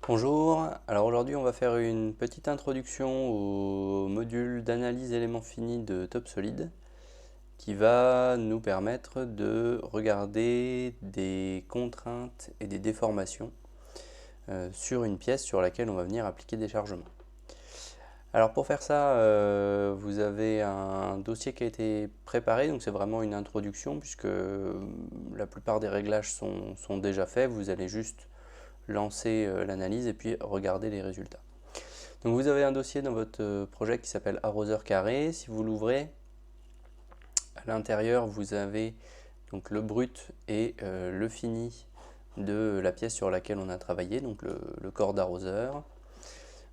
Bonjour, alors aujourd'hui on va faire une petite introduction au module d'analyse éléments finis de TopSolid qui va nous permettre de regarder des contraintes et des déformations sur une pièce sur laquelle on va venir appliquer des chargements. Alors pour faire ça, vous avez un dossier qui a été préparé, donc c'est vraiment une introduction puisque la plupart des réglages sont déjà faits, vous allez juste lancer l'analyse et puis regarder les résultats. Donc vous avez un dossier dans votre projet qui s'appelle arroseur carré. Si vous l'ouvrez, à l'intérieur vous avez donc le brut et le fini de la pièce sur laquelle on a travaillé, donc le corps d'arroseur.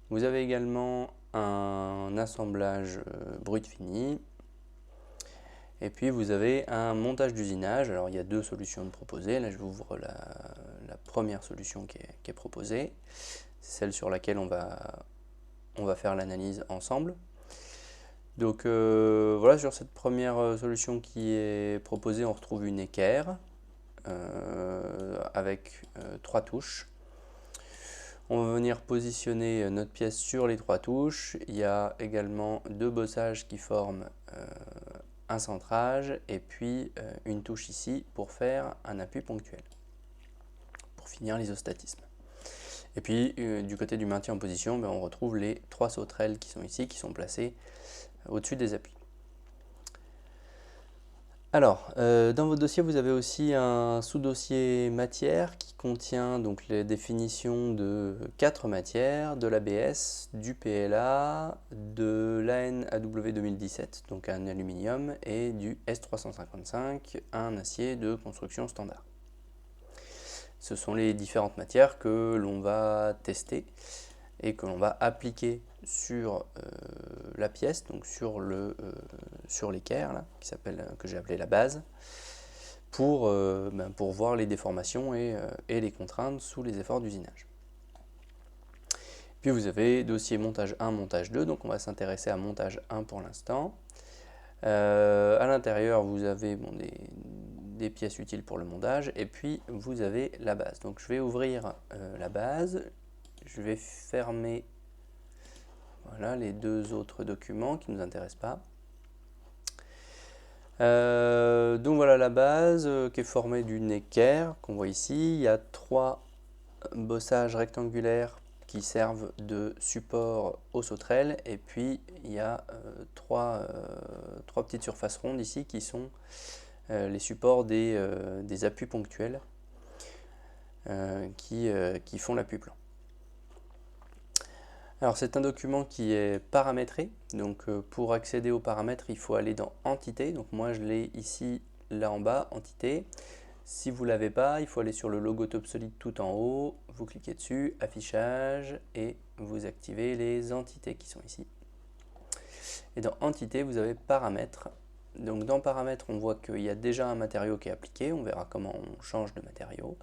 Vous avez également un assemblage brut fini. Et puis vous avez un montage d'usinage. Alors il y a deux solutions de proposer. Là je vous ouvre la première solution qui est proposée. C'est celle sur laquelle on va faire l'analyse ensemble. Donc voilà, sur cette première solution qui est proposée, on retrouve une équerre avec trois touches. On va venir positionner notre pièce sur les trois touches. Il y a également deux bossages qui forment un centrage et puis une touche ici pour faire un appui ponctuel, pour finir l'isostatisme. Et puis du côté du maintien en position, on retrouve les trois sauterelles qui sont ici, qui sont placées au-dessus des appuis. Alors, dans votre dossier, vous avez aussi un sous-dossier matière qui contient donc les définitions de 4 matières, de l'ABS, du PLA, de l'AN-AW 2017, donc un aluminium, et du S355, un acier de construction standard. Ce sont les différentes matières que l'on va tester et que l'on va appliquer sur la pièce, donc sur l'équerre que j'ai appelé la base, pour voir les déformations et les contraintes sous les efforts d'usinage. Puis vous avez dossier montage 1, montage 2, donc on va s'intéresser à montage 1 pour l'instant. À l'intérieur, vous avez des pièces utiles pour le montage, et puis vous avez la base. Donc je vais ouvrir la base, je vais fermer les deux autres documents qui ne nous intéressent pas. Donc voilà la base qui est formée d'une équerre qu'on voit ici. Il y a trois bossages rectangulaires qui servent de support aux sauterelles, et puis il y a trois petites surfaces rondes ici qui sont les supports des appuis ponctuels qui font l'appui plan. Alors c'est un document qui est paramétré, donc pour accéder aux paramètres il faut aller dans Entité, donc moi je l'ai ici là en bas, Entité. Si vous ne l'avez pas, il faut aller sur le logo TopSolid tout en haut, vous cliquez dessus, Affichage, et vous activez les entités qui sont ici. Et dans Entité vous avez Paramètres, donc dans Paramètres on voit qu'il y a déjà un matériau qui est appliqué, on verra comment on change de matériau.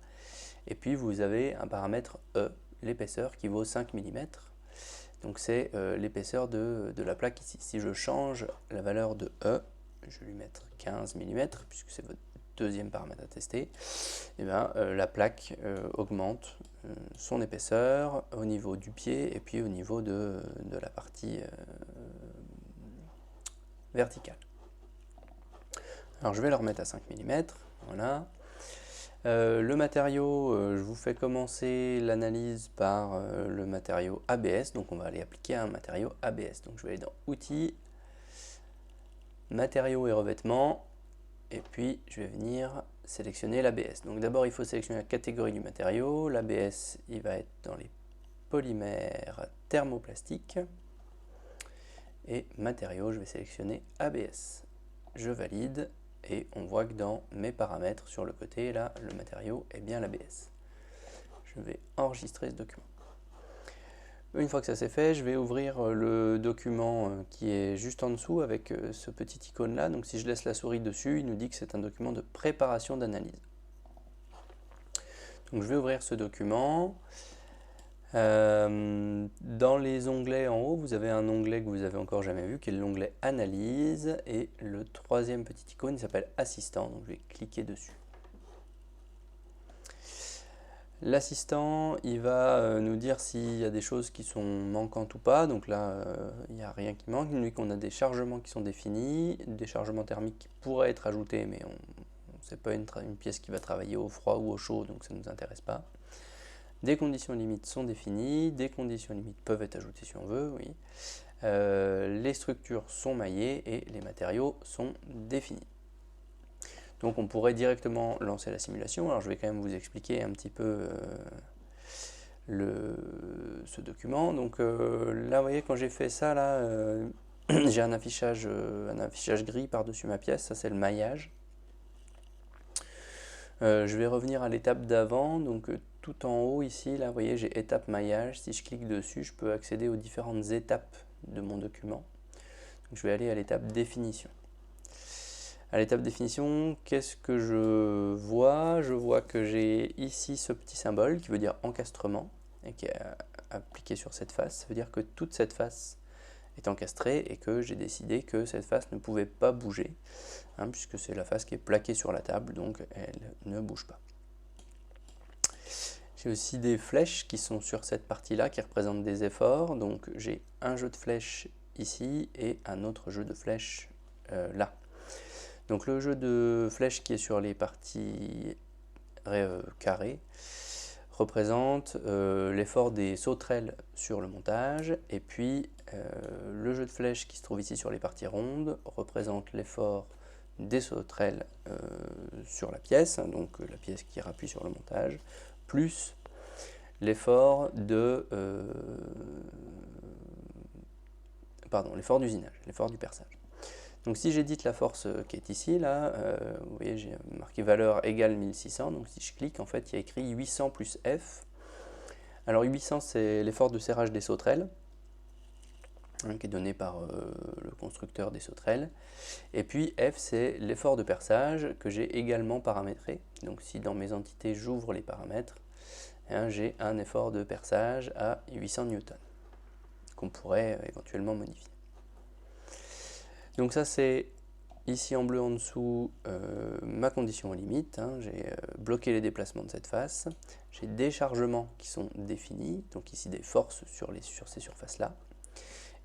Et puis vous avez un paramètre E, l'épaisseur qui vaut 5 mm. Donc c'est l'épaisseur de la plaque ici. Si je change la valeur de E, je vais lui mettre 15 mm, puisque c'est votre deuxième paramètre à tester, et la plaque augmente son épaisseur au niveau du pied et puis au niveau de la partie verticale. Alors je vais le remettre à 5 mm, voilà. Le matériau, je vous fais commencer l'analyse par le matériau ABS, donc on va aller appliquer un matériau ABS. Donc je vais aller dans Outils, Matériaux et revêtements, et puis je vais venir sélectionner l'ABS. Donc d'abord il faut sélectionner la catégorie du matériau. L'ABS il va être dans les polymères thermoplastiques, et matériaux je vais sélectionner ABS. Je valide. Et on voit que dans mes paramètres sur le côté, là, le matériau est bien l'ABS. Je vais enregistrer ce document. Une fois que ça c'est fait, je vais ouvrir le document qui est juste en dessous avec ce petit icône là. Donc si je laisse la souris dessus, il nous dit que c'est un document de préparation d'analyse. Donc je vais ouvrir ce document. Dans les onglets en haut, vous avez un onglet que vous avez encore jamais vu, qui est l'onglet Analyse, et le troisième petit icône s'appelle Assistant, donc je vais cliquer dessus. L'assistant, il va nous dire s'il y a des choses qui sont manquantes ou pas. Donc là, il n'y a rien qui manque. Il nous dit qu'on a des chargements qui sont définis, des chargements thermiques qui pourraient être ajoutés, mais c'est pas une pièce qui va travailler au froid ou au chaud, donc ça ne nous intéresse pas. Des conditions limites sont définies, des conditions limites peuvent être ajoutées si on veut, oui. Les structures sont maillées et les matériaux sont définis. Donc on pourrait directement lancer la simulation. Alors je vais quand même vous expliquer un petit peu ce document. Donc là, vous voyez, quand j'ai fait ça, là, j'ai un affichage gris par-dessus ma pièce. Ça, c'est le maillage. Je vais revenir à l'étape d'avant. Donc tout en haut ici, là, vous voyez, j'ai étape maillage. Si je clique dessus, je peux accéder aux différentes étapes de mon document. Donc, je vais aller à l'étape définition. À l'étape définition, qu'est-ce que je vois? Je vois que j'ai ici ce petit symbole qui veut dire encastrement et qui est appliqué sur cette face. Ça veut dire que toute cette face est encastrée et que j'ai décidé que cette face ne pouvait pas bouger, puisque c'est la face qui est plaquée sur la table, donc elle ne bouge pas. J'ai aussi des flèches qui sont sur cette partie-là qui représentent des efforts. Donc j'ai un jeu de flèches ici et un autre jeu de flèches là. Donc le jeu de flèches qui est sur les parties carrées représente l'effort des sauterelles sur le montage, et puis le jeu de flèches qui se trouve ici sur les parties rondes représente l'effort des sauterelles sur la pièce, donc la pièce qui appuie sur le montage, plus l'effort l'effort d'usinage, l'effort du perçage. Donc si j'édite la force qui est ici, là, vous voyez, j'ai marqué valeur égale 1600, donc si je clique, en fait, il y a écrit 800 plus F. Alors 800, c'est l'effort de serrage des sauterelles, qui est donné par le constructeur des sauterelles. Et puis F, c'est l'effort de perçage que j'ai également paramétré. Donc si dans mes entités, j'ouvre les paramètres, j'ai un effort de perçage à 800 newtons, qu'on pourrait éventuellement modifier. Donc ça, c'est ici en bleu en dessous ma condition limite. J'ai bloqué les déplacements de cette face. J'ai des chargements qui sont définis, donc ici des forces sur ces surfaces-là.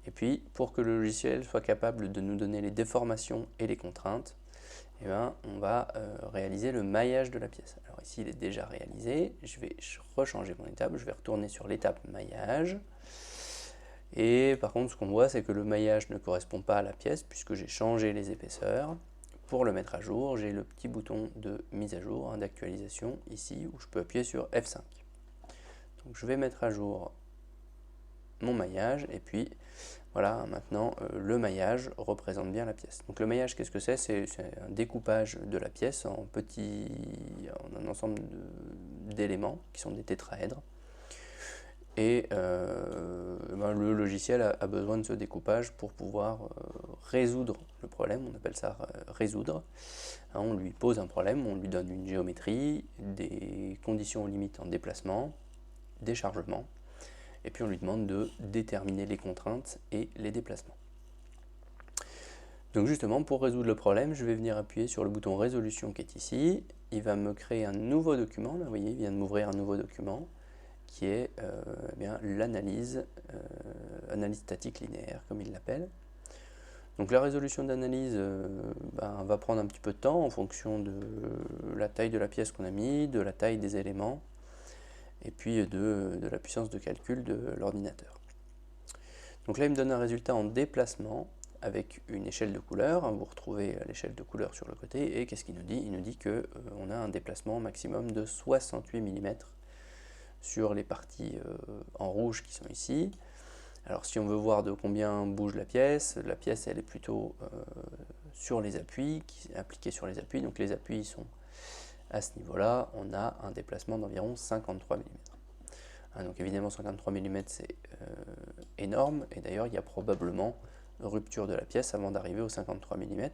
Et puis, pour que le logiciel soit capable de nous donner les déformations et les contraintes, on va réaliser le maillage de la pièce. Alors ici, il est déjà réalisé. Je vais rechanger mon étape. Je vais retourner sur l'étape maillage. Et par contre, ce qu'on voit, c'est que le maillage ne correspond pas à la pièce puisque j'ai changé les épaisseurs. Pour le mettre à jour, j'ai le petit bouton de mise à jour, d'actualisation ici, où je peux appuyer sur F5. Donc je vais mettre à jour mon maillage, et puis voilà, maintenant le maillage représente bien la pièce. Donc le maillage, qu'est-ce que c'est? C'est un découpage de la pièce en un ensemble d'éléments qui sont des tétraèdres. Et le logiciel a besoin de ce découpage pour pouvoir résoudre le problème. On appelle ça résoudre. On lui pose un problème, on lui donne une géométrie, des conditions limites en déplacement, des chargements, et puis on lui demande de déterminer les contraintes et les déplacements. Donc justement, pour résoudre le problème, je vais venir appuyer sur le bouton résolution qui est ici. Il va me créer un nouveau document. Là, vous voyez, il vient de m'ouvrir un nouveau document qui est l'analyse statique linéaire, comme il l'appelle. Donc la résolution d'analyse va prendre un petit peu de temps en fonction de la taille de la pièce qu'on a mis, de la taille des éléments, et puis de la puissance de calcul de l'ordinateur. Donc là, il me donne un résultat en déplacement avec une échelle de couleur. Vous retrouvez l'échelle de couleur sur le côté, et qu'est-ce qu'il nous dit? Il nous dit qu'on a un déplacement maximum de 68 mm sur les parties en rouge qui sont ici. Alors si on veut voir de combien bouge la pièce elle est plutôt sur les appuis, appliquée sur les appuis, donc les appuis sont à ce niveau-là, on a un déplacement d'environ 53 mm. Donc évidemment 53 mm c'est énorme, et d'ailleurs il y a probablement rupture de la pièce avant d'arriver aux 53 mm.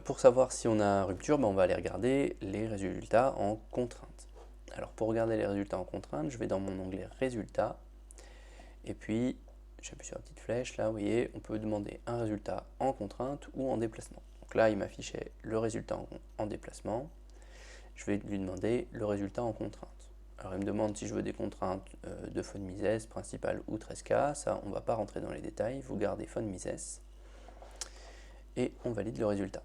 Pour savoir si on a rupture, on va aller regarder les résultats en contrainte. Alors pour regarder les résultats en contrainte, je vais dans mon onglet résultats, et puis j'appuie sur la petite flèche, là vous voyez, on peut demander un résultat en contrainte ou en déplacement. Donc là il m'affichait le résultat en déplacement, je vais lui demander le résultat en contrainte. Alors il me demande si je veux des contraintes de von Mises, principale ou Tresca. Ça, on ne va pas rentrer dans les détails. Vous gardez von Mises et on valide le résultat.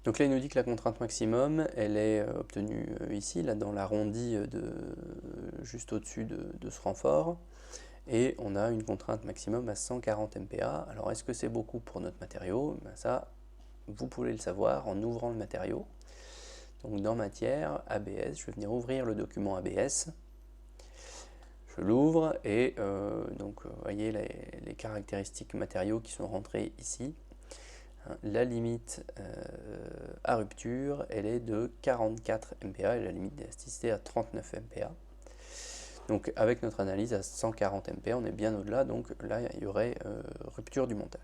Donc là, il nous dit que la contrainte maximum, elle est obtenue ici, là dans l'arrondi juste au-dessus de ce renfort. Et on a une contrainte maximum à 140 MPa. Alors est-ce que c'est beaucoup pour notre matériau? Ben ça, vous pouvez le savoir en ouvrant le matériau. Donc dans matière, ABS, je vais venir ouvrir le document ABS. Je l'ouvre et donc vous voyez les caractéristiques matériaux qui sont rentrées ici. La limite à rupture, elle est de 44 MPa et la limite d'élasticité à 39 MPa. Donc avec notre analyse à 140 MPa, on est bien au-delà, donc là il y aurait rupture du montage.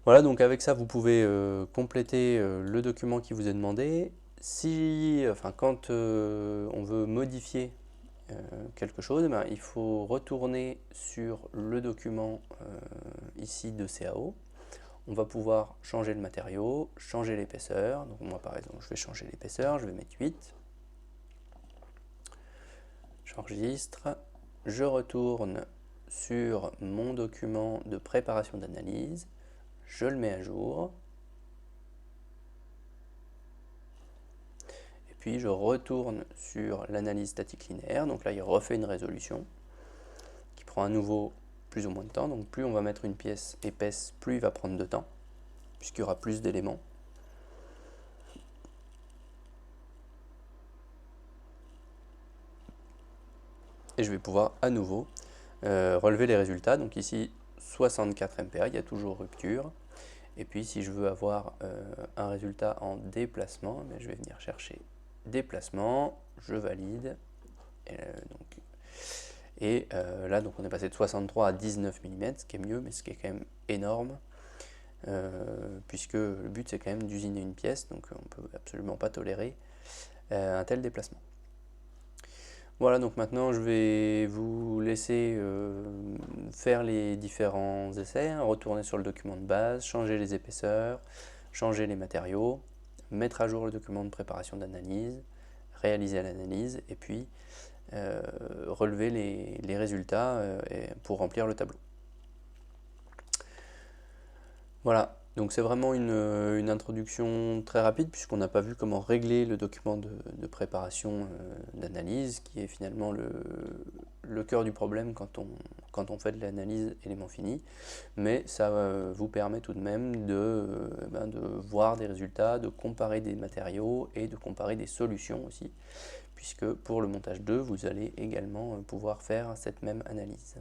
Voilà, donc avec ça vous pouvez compléter le document qui vous est demandé. Quand on veut modifier quelque chose, ben, il faut retourner sur le document ici de CAO. On va pouvoir changer le matériau, changer l'épaisseur. Donc moi par exemple je vais changer l'épaisseur, je vais mettre 8. J'enregistre, je retourne sur mon document de préparation d'analyse, je le mets à jour, et puis je retourne sur l'analyse statique linéaire, donc là il refait une résolution qui prend à nouveau plus ou moins de temps, donc plus on va mettre une pièce épaisse, plus il va prendre de temps, puisqu'il y aura plus d'éléments. Et je vais pouvoir à nouveau relever les résultats, donc ici 64 MPa, il y a toujours rupture. Et puis si je veux avoir un résultat en déplacement, je vais venir chercher déplacement, je valide. Là donc on est passé de 63 à 19 mm, ce qui est mieux, mais ce qui est quand même énorme, puisque le but c'est quand même d'usiner une pièce, donc on ne peut absolument pas tolérer un tel déplacement. Voilà, donc maintenant je vais vous laisser faire les différents essais, hein, retourner sur le document de base, changer les épaisseurs, changer les matériaux, mettre à jour le document de préparation d'analyse, réaliser l'analyse et puis relever les résultats pour remplir le tableau. Voilà, donc c'est vraiment une introduction très rapide puisqu'on n'a pas vu comment régler le document de préparation d'analyse qui est finalement le cœur du problème quand on fait de l'analyse élément fini, mais ça vous permet tout de même de voir des résultats, de comparer des matériaux et de comparer des solutions aussi, puisque pour le montage 2, vous allez également pouvoir faire cette même analyse.